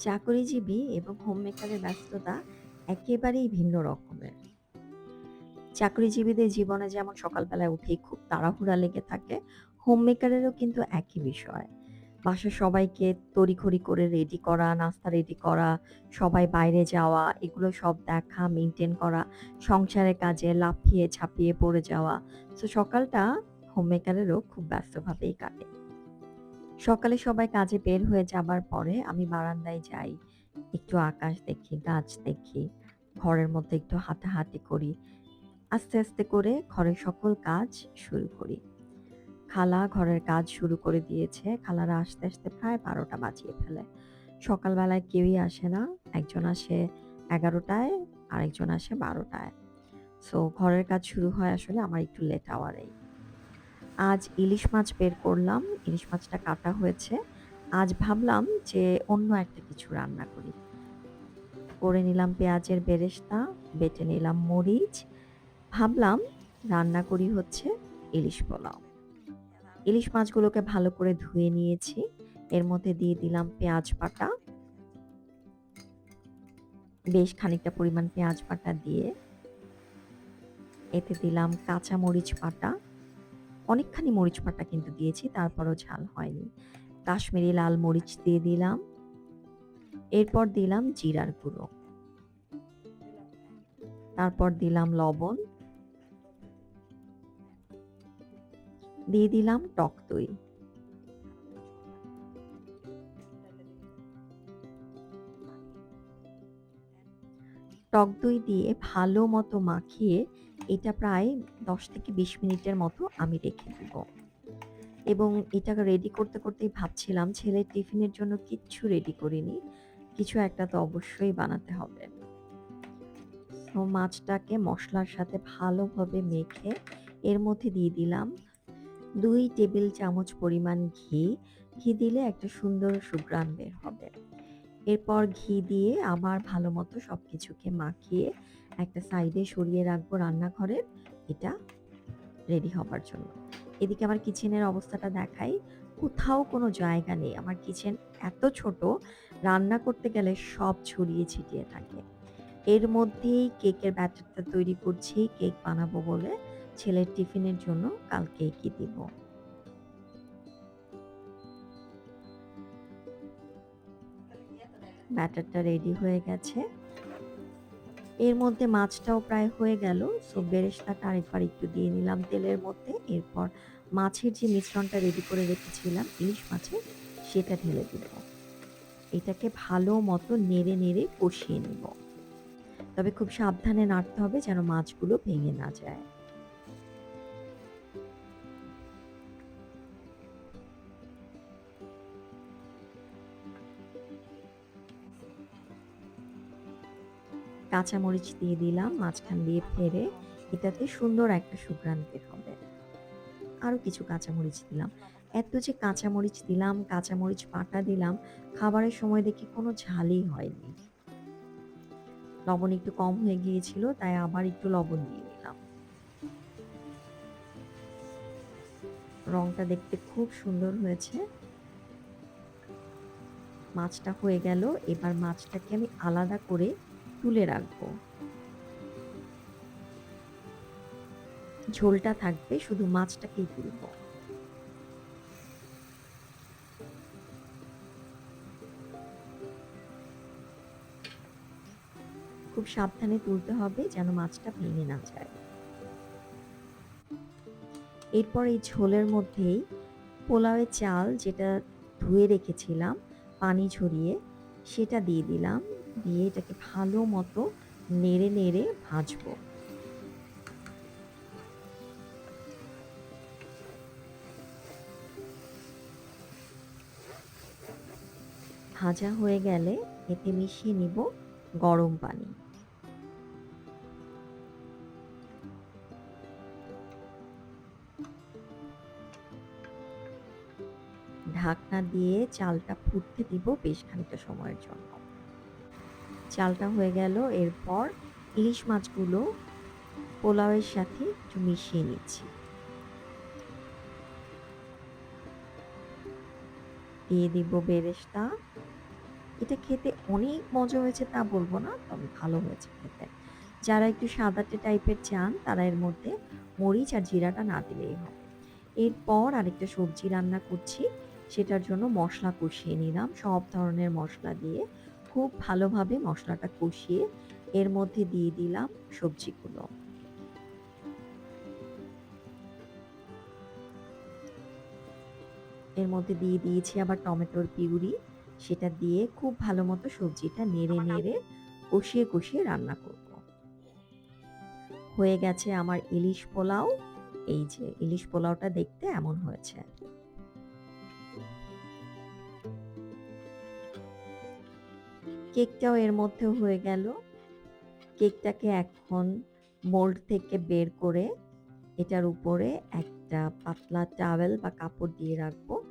চাকরিজীবী এবং হোমমেকারের ব্যস্ততা একেবারেই ভিন্ন রকমের। চাকরিজীবীদের জীবনে যেমন সকালবেলায় উঠেই খুব তাড়াহুড়া লেগে থাকে, হোমমেকারেরও কিন্তু একই বিষয়। বাসার সবাইকে তড়িঘড়ি করে রেডি করা, নাস্তা রেডি করা, সবাই বাইরে যাওয়া, এগুলো সব দেখা, মেইনটেইন করা, সংসারের কাজে লাফিয়ে ঝাঁপিয়ে পড়ে যাওয়া। সকালটা হোমমেকারেরও খুব ব্যস্তভাবেই কাটে। সকালে সবাই কাজে বের হয়ে যাবার পরে আমি বারান্দায় যাই। একটু আকাশ দেখি, গাছ দেখি, ঘরের মধ্যে একটু হাঁটাহাঁটি করি। আস্তে, আস্তে করে ঘরের সকল কাজ শুরু করি। খালা ঘরের কাজ শুরু করে দিয়েছে। খালারা আসতে, আসতে প্রায় ১২টা বাজিয়ে ফেলে। সকালবেলায় কেউই আসে না। একজন আসে ১১টায়, আরেকজন আসে ১২টায়। ঘরের কাজ শুরু হয় আসলে আমার একটু লেট আওয়ারেই। আজ ইলিশ মাছ বের করলাম। ইলিশ মাছটা কাটা হয়েছে। আজ ভাবলাম যে অন্য একটা কিছু রান্না করি। করে নিলাম পেঁয়াজের বেরেস্তা, বেটে নিলাম মরিচ। ভাবলাম রান্না করি হচ্ছে ইলিশ পোলাও। ইলিশ মাছগুলোকে ভালো করে ধুয়ে নিয়েছি। এর মধ্যে দিয়ে দিলাম পেঁয়াজ বাটা। বেশ খানিকটা পরিমাণ পেঁয়াজ বাটা দিয়ে এতে দিলাম কাঁচা মরিচ বাটা। অনেকখানি মরিচ বাটা কিন্তু দিয়েছি, তারপরও ঝাল হয়নি। কাশ্মীরি লাল মরিচ দিয়ে দিলাম। এরপর দিলাম জিরার গুঁড়ো। তারপর দিলাম লবণ। দিয়ে দিলাম টক দই। টক দই দিয়ে ভালো মতো মাখিয়ে এটা প্রায় ১০ থেকে ২০ মিনিটের মতো আমি রেখে দিব। এবং এটা রেডি করতে, করতেই ভাবছিলাম ছেলের টিফিনের জন্য কিচ্ছু রেডি করিনি। কিছু একটা তো অবশ্যই বানাতে হবে। মাছটাকে মসলার সাথে ভালোভাবে মেখে এর মধ্যে দিয়ে দিলাম ২ টেবিল চামচ পরিমাণ ঘি। ঘি দিলে একটা সুন্দর সুঘ্রাণ বের হবে। এরপর ঘি দিয়ে আবার ভালোমতো সবকিছুকে মাখিয়ে একটা সাইডে সরিয়ে রাখবো রান্নাঘরের, এটা রেডি হবার জন্য। এদিকে আমার কিচেনের অবস্থাটা দেখাই। কোথাও কোনো জায়গা নেই। আমার কিচেন এত ছোট, রান্না করতে গেলে সব ছড়িয়ে ছিটিয়ে থাকে। এর মধ্যেই কেকের ব্যাটারটা তৈরি করছি, কেক বানাবো বলে। ছেলের টিফিনের জন্য কাল কেকই দিব। ব্যাটারটা রেডি হয়ে গেছে। এর মধ্যে মাছটাও প্রায় হয়ে গেল। বেরেস্তাটা আরেকবার একটু দিয়ে নিলাম তেলের মধ্যে। এরপর মাছের যে মিশ্রণটা রেডি করে রেখেছিলাম ইলিশ মাছের, সেটা ঢেলে দিব। এটাকে ভালো মতো নেড়ে, নেড়ে কষিয়ে নিব। তবে খুব সাবধানে নাড়তে হবে যেন মাছগুলো ভেঙে না যায়। কাঁচামরিচ দিয়ে দিলাম মাঝখান দিয়ে ফেড়ে। এটাতে সুন্দর একটা সুঘ্রাণ বের হবে। আরো কিছু কাঁচামরিচ দিলাম। এত যে কাঁচামরিচ দিলাম, কাঁচামরিচ বাটা দিলাম, খাবারের সময় দেখি কোনো ঝালই হয়নি। লবণ একটু কম হয়ে গিয়েছিল, তাই আবার একটু লবণ দিয়ে দিলাম। রংটা দেখতে খুব সুন্দর হয়েছে। মাছটা হয়ে গেল। এবার মাছটাকে আমি আলাদা করে তুলে রাখবো। ঝোলটা থাকবে, শুধু মাছটাকেই তুলবো। খুব সাবধানে তুলতে হবে যেন মাছটা ভেঙে না যায়। এরপর এই ঝোলের মধ্যেই পোলাওয়ের চাল যেটা ধুয়ে রেখেছিলাম পানি ঝরিয়ে, সেটা দিয়ে দিলাম। দিয়ে এটাকে ভালো মতো নেড়ে, নেড়ে ভাজবো। ভাজা হয়ে গেলে এতে মিশিয়ে নিব গরম পানি। ঢাকনা দিয়ে চালটা ফুটতে দিব বেশ খানিকটা সময়ের জন্য। চালটা হয়ে গেল। এরপর ইলিশ মাছগুলো পোলাওয়ের সাথে একটু মিশিয়ে নিচ্ছি। দিয়ে দিব বেরেস্তা। এটা খেতে অনেক মজা হয়েছে তা বলব না, তবে ভালো হয়েছে খেতে। যারা একটু সাদাটে টাইপের চান তারা এর মধ্যে মরিচ আর জিরাটা না দিলেই হবে। এরপর আরেকটা সবজি রান্না করছি। সেটার জন্য মসলা কষিয়ে নিলাম। সব ধরনের মসলা দিয়ে খুব ভালোভাবে মসলাটা কষিয়ে এর মধ্যে দিয়ে দিলাম সবজিগুলো। এর মধ্যে দিয়ে দিয়েছি আবার টমেটোর পিউরি। সেটা দিয়ে খুব ভালোমতো সবজিটা নেড়ে কষিয়ে রান্না করব। হয়ে গেছে আমার ইলিশ পোলাও। এই যে ইলিশ পোলাওটা দেখতে এমন হয়েছে। কেকটাও এর মধ্যে হয়ে গেল। কেকটাকে এখন মোল্ড থেকে বের করে এটার উপরে একটা পাতলা টাওয়েল বা কাপড় দিয়ে রাখবো,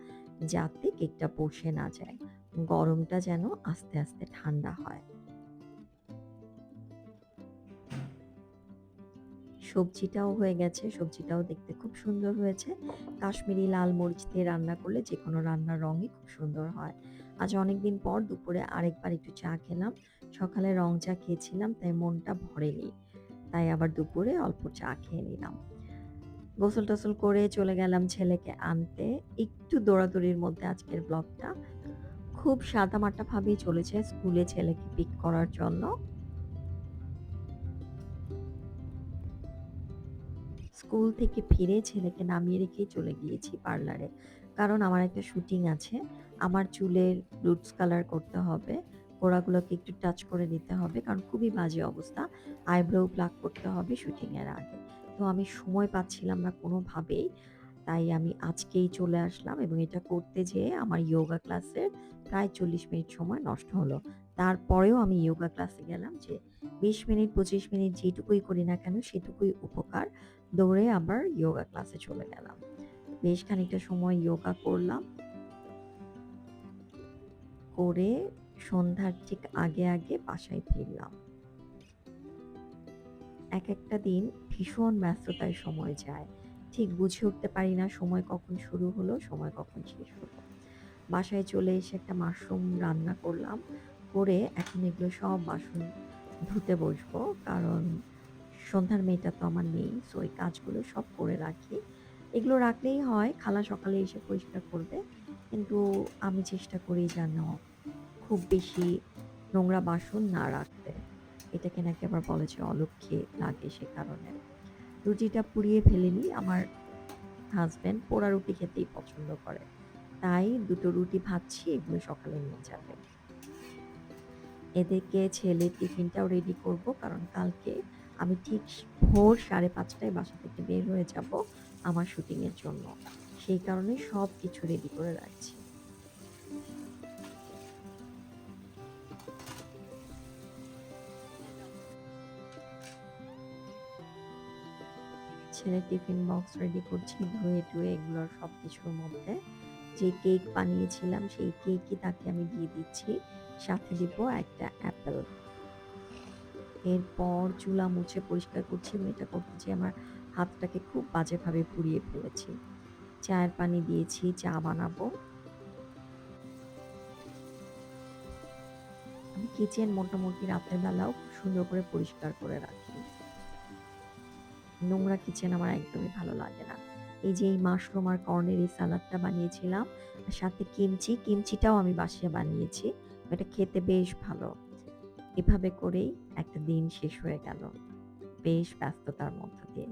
যাতে কেকটা বসে না যায়। গরমটা যেন আস্তে ঠান্ডা হয়। সবজিটাও হয়ে গেছে। সবজিটাও দেখতে খুব সুন্দর হয়েছে। কাশ্মীরি লাল মরিচ দিয়ে রান্না করলে যেকোনো রান্নার রঙই খুব সুন্দর হয়। আজ অনেকদিন পর দুপুরে আরেকবার একটু চা খেলাম। সকালে রং চা খেয়েছিলাম তাই মনটা ভরেনি। তাই আবার দুপুরে অল্প চা খেয়ে নিলাম। গোসল-টোসল করে চলে গেলাম ছেলেকে আনতে। একটু দৌড়াদৌড়ির মধ্যে আজকের ব্লগটা। খুব সাদামাটা ভাবেই চলেছে স্কুলে ছেলেকে পিক করার জন্য। স্কুল থেকে ফিরে ছেলেকে নামিয়ে রেখেই চলে গিয়েছি পার্লারে। কারণ আমার একটা শুটিং আছে। আমার চুলের রুটস কালার করতে হবে। গোড়াগুলোকে একটু টাচ করে নিতে হবে। কারণ খুবই বাজে অবস্থা। আইব্রো প্লাক করতে হবে শুটিং এর আগে। তো আমি সময় পাচ্ছিলাম না কোনোভাবেই। তাই আমি আজকেই চলে আসলাম এবং এটা করতে যেয়ে আমার ইয়োগা ক্লাসের প্রায় ৪০ মিনিট সময় নষ্ট হলো। তারপরেও আমি ইয়োগা ক্লাসে গেলাম যে ২০ মিনিট ২৫ মিনিট যেটুকুই করি না কেন সেটুকুই উপকার। দৌড়ে আবার ইয়োগা ক্লাসে চলে গেলাম। বেশ খানিকটা সময় ইয়োগা করলাম। করে সন্ধ্যার ঠিক আগে বাসায় ফিরলাম। একেকটা দিন ভীষণ ব্যস্ততায় সময় যায়। ঠিক বুঝে উঠতে পারি না সময় কখন শুরু হলো, সময় কখন শেষ হলো। বাসায় চলে এসে একটা মাশরুম রান্না করলাম। করে এখন এগুলো সব বাসন ধুতে বসবো। কারণ সন্ধ্যার মেয়েটা তো আমার নেই। সো এই কাজগুলো সব করে রাখি। এগুলো রাখলেই হয় খালা সকালে এসে পরিষ্কার করবে। কিন্তু আমি চেষ্টা করি যেন খুব বেশি নোংরা বাসন না রাখতে। এটাকে নাকি আবার বলে যে অলক্ষী লাগে সে কারণে। রুটিটা পুড়িয়ে ফেলিনি। আমার হাসব্যান্ড পোড়া রুটি খেতেই পছন্দ করে। তাই ২ টো রুটি ভাজছি, এগুলো সকালে নিয়ে যাবে। এদিকে ছেলের টিফিনটাও রেডি করব। কারণ কালকে আমি ঠিক ভোর ৫:৩০ টায় বাসা থেকে বের হয়ে যাব আমার শুটিং এর জন্য। সেই কারণে সবকিছু রেডি করে রাখছি। ছেলের টিফিন বক্স রেডি করছি ধুয়ে-টুয়ে এগুলোর সবকিছুর মধ্যে। যে কেক বানিয়েছিলাম সেই কেকই তাকে আমি দিয়ে দিচ্ছি। সাথে দিব একটা অ্যাপেল। এরপর চুলা মুছে পরিষ্কার করছি এবং এটা করতে যেয়ে আমার হাতটাকে খুব বাজেভাবে পুড়িয়ে ফেলেছি। চায়ের পানি দিয়েছি, চা বানাবো। আমি কিচেন মোটামুটি রাতের বেলাও খুব সুন্দর করে পরিষ্কার করে রাখি। নোংরা কিচেন আমার একদমই ভালো লাগে না। এই যে এই মাশরুম আর কর্নের এই সালাদটা বানিয়েছিলাম। আর সাথে কিমচিটাও আমি বাসায় বানিয়েছি। এটা খেতে বেশ ভালো। এভাবে করেই একটা দিন শেষ হয়ে গেল। বেশ ব্যস্ততার মধ্য দিয়ে।